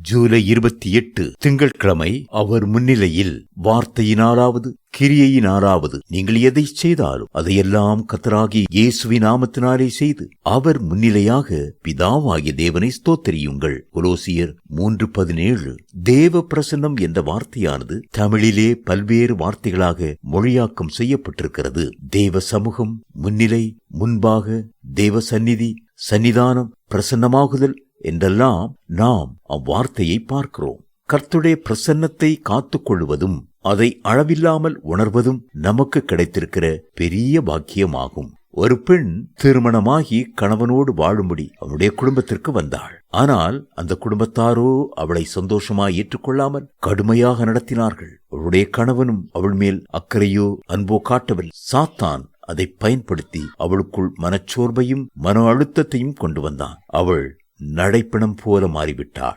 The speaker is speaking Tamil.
ஜூலை 28 திங்கட்கிழமை. அவர் முன்னிலையில் வார்த்தையினாலாவது கிரியையினாலாவது நீங்கள் எதை செய்தாலும் அதையெல்லாம் கர்த்தராகிய இயேசுவின் நாமத்தினாலே செய்து அவர் முன்னிலையாக பிதாவாகிய தேவனை ஸ்தோத்திரியுங்கள். கொலோசியர் 3:17. தேவ பிரசன்னம் என்ற வார்த்தையானது தமிழிலே பல்வேறு வார்த்தைகளாக மொழியாக்கம் செய்யப்பட்டிருக்கிறது. தேவ சமூகம், முன்னிலை, முன்பாக, தேவ சந்நிதி, சன்னிதானம், பிரசன்னமாகுதல் என்றெல்லாம் நாம் அவ்வார்த்தையை பார்க்கிறோம். கர்த்தருடைய பிரசன்னத்தை காத்துக் கொள்வதும் அதை அளவில்லாமல் உணர்வதும் நமக்கு கிடைத்திருக்கிற பெரிய பாக்கியமாகும். ஒரு பெண் திருமணமாகி கணவனோடு வாழும்படி அவனுடைய குடும்பத்திற்கு வந்தாள். ஆனால் அந்த குடும்பத்தாரோ அவளை சந்தோஷமாய் ஏற்றுக்கொள்ளாமல் கடுமையாக நடத்தினார்கள். அவளுடைய கணவனும் அவள் மேல் அக்கறையோ அன்போ காட்டவில்லை. சாத்தான் அதை பயன்படுத்தி அவளுக்குள் மனச்சோர்வையும் மன அழுத்தத்தையும் கொண்டு வந்தான். அவள் நடைப்பிணம் போல மாறிவிட்டாள்.